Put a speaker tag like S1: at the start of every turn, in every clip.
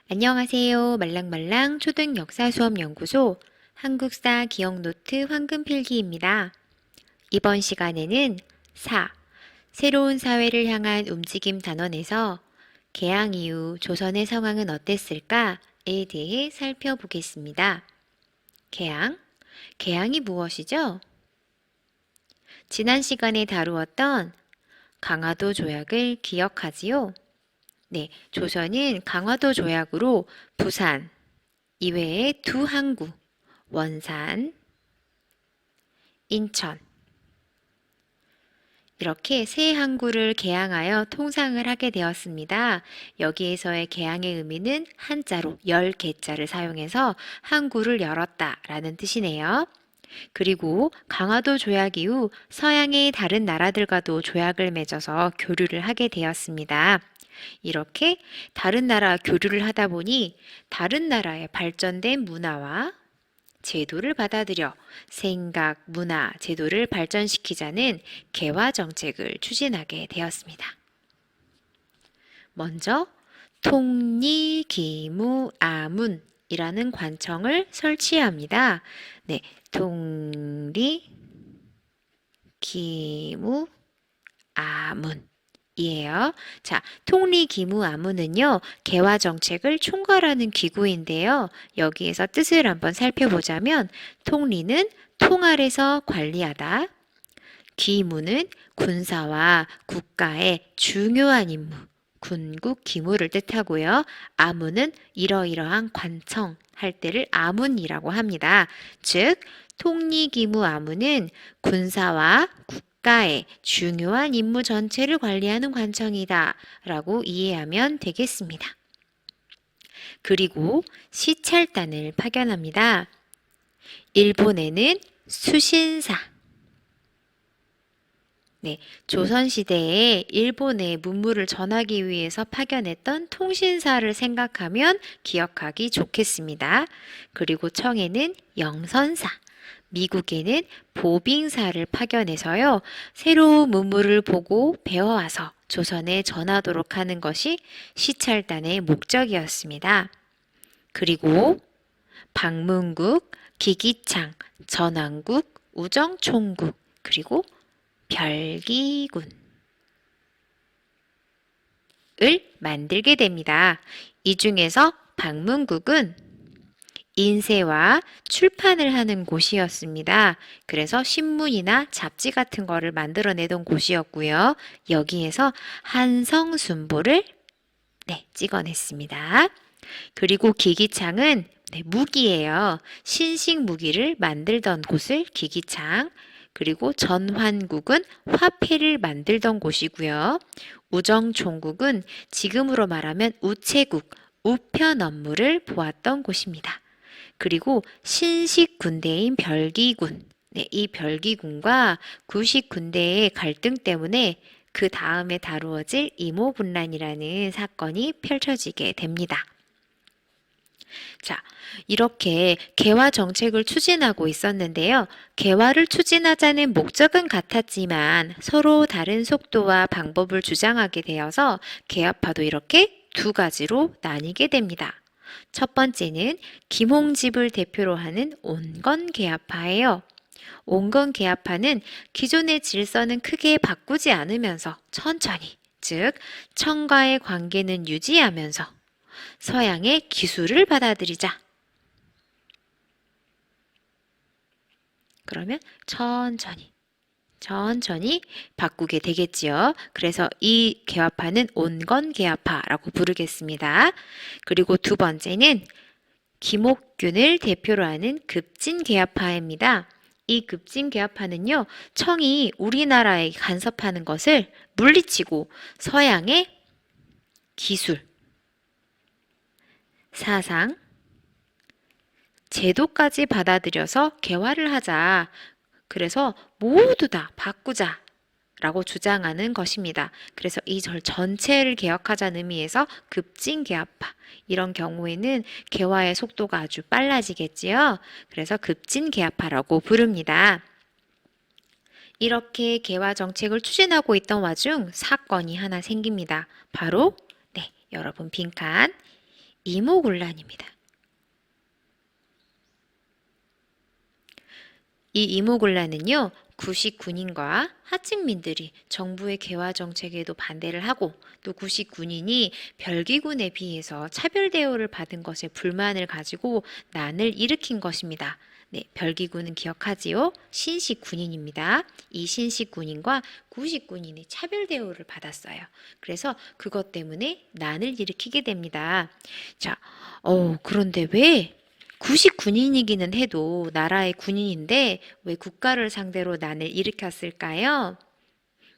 S1: 안녕하세요. 말랑말랑 초등역사수업연구소 한국사 기억노트 황금필기입니다. 이번 시간에는 새로운 사회를 향한 움직임 단원에서 개항 이후 조선의 상황은 어땠을까에 대해 살펴보겠습니다. 개항이 무엇이죠? 지난 시간에 다루었던 강화도 조약을 기억하지요? 네, 조선은 강화도 조약으로 부산 이외의 두 항구, 원산, 인천 이렇게 세 항구를 개항하여 통상을 하게 되었습니다. 여기에서의 개항의 의미는 한자로 열 개자를 사용해서 항구를 열었다 라는 뜻이네요. 그리고 강화도 조약 이후 서양의 다른 나라들과도 조약을 맺어서 교류를 하게 되었습니다. 이렇게 다른 나라 교류를 하다 보니 다른 나라의 발전된 문화와 제도를 받아들여 생각, 문화, 제도를 발전시키자는 개화 정책을 추진하게 되었습니다. 먼저 통리기무아문이라는 관청을 설치합니다. 네, 통리기무아문 이에요. 자, 통리기무아문은요, 개화정책을 총괄하는 기구인데요. 여기에서 뜻을 한번 살펴보자면, 통리는 통 아래서 관리하다, 기무는 군사와 국가의 중요한 임무, 군국 기무를 뜻하고요. 아문은 이러이러한 관청 할 때를 아문이라고 합니다. 즉, 통리기무아문은 군사와 국가의 중요한 임무 전체를 관리하는 관청이다 라고 이해하면 되겠습니다. 그리고 시찰단을 파견합니다. 일본에는 수신사, 네, 조선시대에 일본에 문물을 전하기 위해서 파견했던 통신사를 생각하면 기억하기 좋겠습니다. 그리고 청에는 영선사, 미국에는 보빙사를 파견해서요, 새로운 문물을 보고 배워와서 조선에 전하도록 하는 것이 시찰단의 목적이었습니다. 그리고 방문국, 기기창, 전왕국, 우정총국, 그리고 별기군을 만들게 됩니다. 이 중에서 방문국은 인쇄와 출판을 하는 곳이었습니다. 그래서 신문이나 잡지 같은 거를 만들어내던 곳이었고요. 여기에서 한성순보를 찍어냈습니다. 그리고 기기창은 무기예요. 신식 무기를 만들던 곳을 기기창, 그리고 전환국은 화폐를 만들던 곳이고요. 우정총국은 지금으로 말하면 우체국, 우편 업무를 보았던 곳입니다. 그리고 신식 군대인 별기군, 이 별기군과 구식 군대의 갈등 때문에 그 다음에 다루어질 이모분란이라는 사건이 펼쳐지게 됩니다. 자, 이렇게 개화 정책을 추진하고 있었는데요. 개화를 추진하자는 목적은 같았지만 서로 다른 속도와 방법을 주장하게 되어서 개화파도 이렇게 두 가지로 나뉘게 됩니다. 첫 번째는 김홍집을 대표로 하는 온건개화파예요. 온건개화파는 기존의 질서는 크게 바꾸지 않으면서 천천히, 즉 청과의 관계는 유지하면서 서양의 기술을 받아들이자. 그러면 천천히 바꾸게 되겠지요. 그래서 이 개화파는 온건개화파라고 부르겠습니다. 그리고 두 번째는 김옥균을 대표로 하는 급진개화파입니다. 이 급진개화파는요, 청이 우리나라에 간섭하는 것을 물리치고 서양의 기술, 사상, 제도까지 받아들여서 개화를 하자. 그래서 모두 다 바꾸자 라고 주장하는 것입니다. 그래서 이 절 전체를 개혁하자는 의미에서 급진개화파, 이런 경우에는 개화의 속도가 아주 빨라지겠지요. 그래서 급진개화파라고 부릅니다. 이렇게 개화 정책을 추진하고 있던 와중 사건이 하나 생깁니다. 바로 여러분 빈칸 이모군란입니다. 이 이모군란은요, 구식 군인과 하층민들이 정부의 개화 정책에도 반대를 하고 또 구식 군인이 별기군에 비해서 차별 대우를 받은 것에 불만을 가지고 난을 일으킨 것입니다. 네, 별기군은 기억하지요? 신식 군인입니다. 이 신식 군인과 구식 군인이 차별 대우를 받았어요. 그래서 그것 때문에 난을 일으키게 됩니다. 자, 그런데 왜 구식 군인이기는 해도 나라의 군인인데 왜 국가를 상대로 난을 일으켰을까요?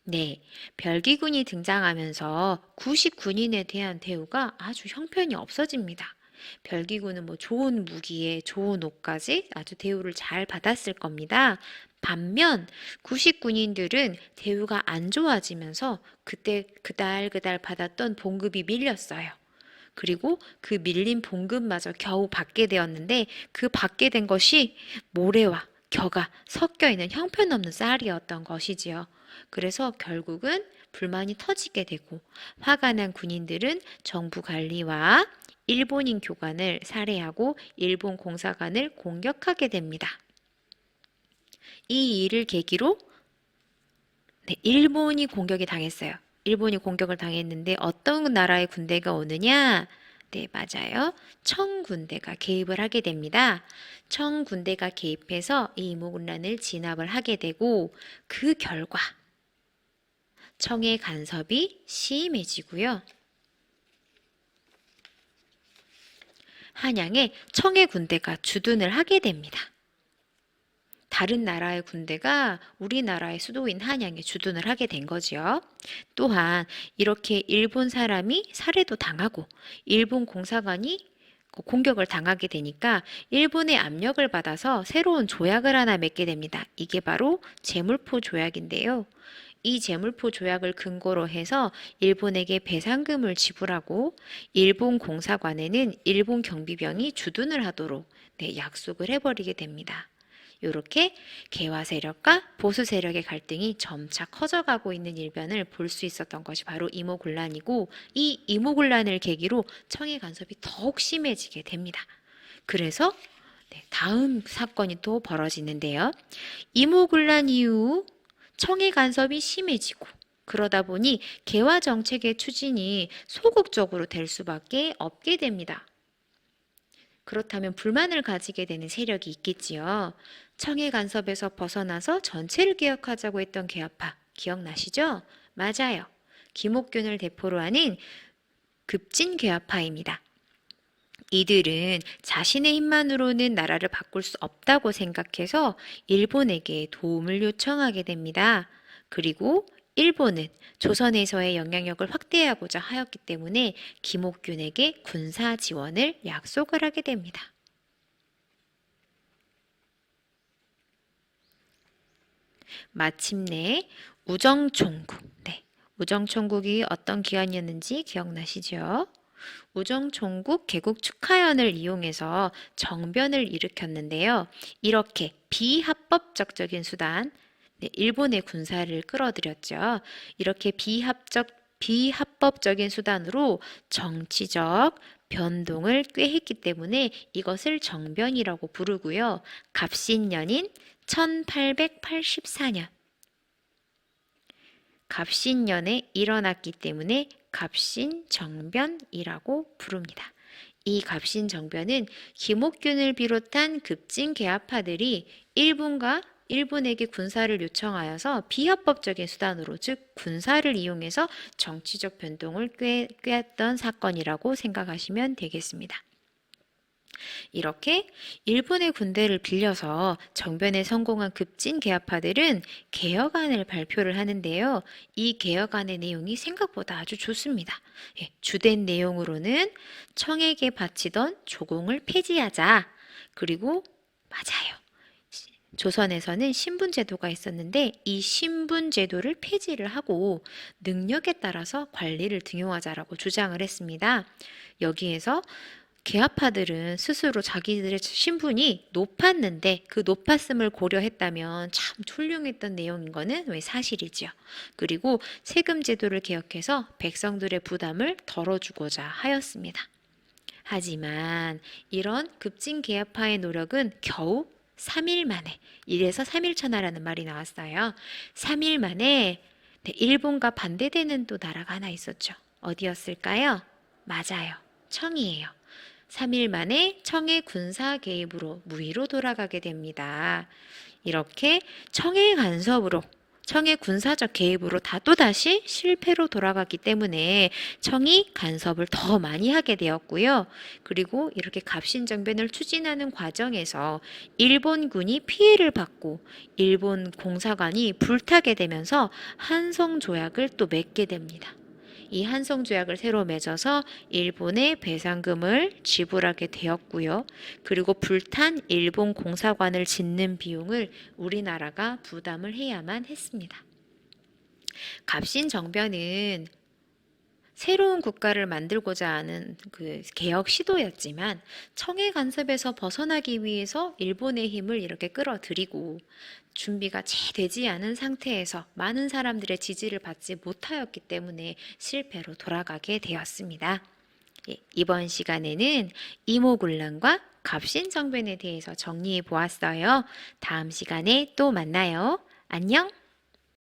S1: 네, 별기군이 등장하면서 구식 군인에 대한 대우가 아주 형편이 없어집니다. 별기군은 뭐 좋은 무기에 좋은 옷까지 아주 대우를 잘 받았을 겁니다. 반면 구식 군인들은 대우가 안 좋아지면서 그때 그달 받았던 봉급이 밀렸어요. 그리고 그 밀린 봉급마저 겨우 받게 되었는데 그 받게 된 것이 모래와 겨가 섞여 있는 형편없는 쌀이었던 것이지요. 그래서 결국은 불만이 터지게 되고 화가 난 군인들은 정부 관리와 일본인 교관을 살해하고 일본 공사관을 공격하게 됩니다. 이 일을 계기로 일본이 공격이 당했어요. 일본이 공격을 당했는데 어떤 나라의 군대가 오느냐? 네, 맞아요. 청군대가 개입을 하게 됩니다. 청군대가 개입해서 이 이모군란을 진압을 하게 되고 그 결과 청의 간섭이 심해지고요. 한양에 청의 군대가 주둔을 하게 됩니다. 다른 나라의 군대가 우리나라의 수도인 한양에 주둔을 하게 된 거지요. 또한 이렇게 일본 사람이 살해도 당하고 일본 공사관이 공격을 당하게 되니까 일본의 압력을 받아서 새로운 조약을 하나 맺게 됩니다. 이게 바로 제물포 조약인데요. 이 제물포 조약을 근거로 해서 일본에게 배상금을 지불하고 일본 공사관에는 일본 경비병이 주둔을 하도록 약속을 해버리게 됩니다. 이렇게 개화 세력과 보수 세력의 갈등이 점차 커져가고 있는 일변을 볼 수 있었던 것이 바로 이모군란이고 이 이모군란을 계기로 청의 간섭이 더욱 심해지게 됩니다. 그래서 다음 사건이 또 벌어지는데요. 이모군란 이후 청의 간섭이 심해지고 그러다 보니 개화 정책의 추진이 소극적으로 될 수밖에 없게 됩니다. 그렇다면 불만을 가지게 되는 세력이 있겠지요. 청의 간섭에서 벗어나서 전체를 개혁하자고 했던 개혁파 기억나시죠? 맞아요. 김옥균을 대표로 하는 급진개혁파입니다. 이들은 자신의 힘만으로는 나라를 바꿀 수 없다고 생각해서 일본에게 도움을 요청하게 됩니다. 그리고 일본은 조선에서의 영향력을 확대하고자 하였기 때문에 김옥균에게 군사 지원을 약속을 하게 됩니다. 마침내 우정총국. 우정총국이 어떤 기관이었는지 기억나시죠? 우정총국 개국 축하연을 이용해서 정변을 일으켰는데요. 이렇게 비합법적인 수단, 일본의 군사를 끌어들였죠. 이렇게 비합법적인 수단으로 정치적 변동을 꾀했기 때문에 이것을 정변이라고 부르고요. 갑신년인 1884년 갑신년에 일어났기 때문에 갑신정변이라고 부릅니다. 이 갑신정변은 김옥균을 비롯한 급진개화파들이 일본에게 군사를 요청하여서 비합법적인 수단으로 즉 군사를 이용해서 정치적 변동을 꾀했던 사건이라고 생각하시면 되겠습니다. 이렇게 일본의 군대를 빌려서 정변에 성공한 급진개화파들은 개혁안을 발표를 하는데요. 이 개혁안의 내용이 생각보다 아주 좋습니다. 주된 내용으로는 청에게 바치던 조공을 폐지하자. 그리고 맞아요. 조선에서는 신분제도가 있었는데 이 신분제도를 폐지를 하고 능력에 따라서 관리를 등용하자라고 주장을 했습니다. 여기에서 개화파들은 스스로 자기들의 신분이 높았는데 그 높았음을 고려했다면 참 훌륭했던 내용인 거는 왜 사실이지요. 그리고 세금 제도를 개혁해서 백성들의 부담을 덜어주고자 하였습니다. 하지만 이런 급진개혁파의 노력은 겨우 3일 만에, 이래서 3일천하라는 말이 나왔어요. 3일 만에 일본과 반대되는 또 나라가 하나 있었죠. 어디였을까요? 맞아요. 청이에요. 3일 만에 청의 군사 개입으로 무위로 돌아가게 됩니다. 이렇게 청의 간섭으로, 청의 군사적 개입으로 또다시 실패로 돌아갔기 때문에 청이 간섭을 더 많이 하게 되었고요. 그리고 이렇게 갑신정변을 추진하는 과정에서 일본군이 피해를 받고 일본 공사관이 불타게 되면서 한성조약을 또 맺게 됩니다. 이 한성조약을 새로 맺어서 일본에 배상금을 지불하게 되었고요. 그리고 불탄 일본 공사관을 짓는 비용을 우리나라가 부담을 해야만 했습니다. 갑신정변은 새로운 국가를 만들고자 하는 그 개혁 시도였지만 청의 간섭에서 벗어나기 위해서 일본의 힘을 이렇게 끌어들이고 준비가 채 되지 않은 상태에서 많은 사람들의 지지를 받지 못하였기 때문에 실패로 돌아가게 되었습니다. 이번 시간에는 이모군란과 갑신정변에 대해서 정리해 보았어요. 다음 시간에 또 만나요. 안녕!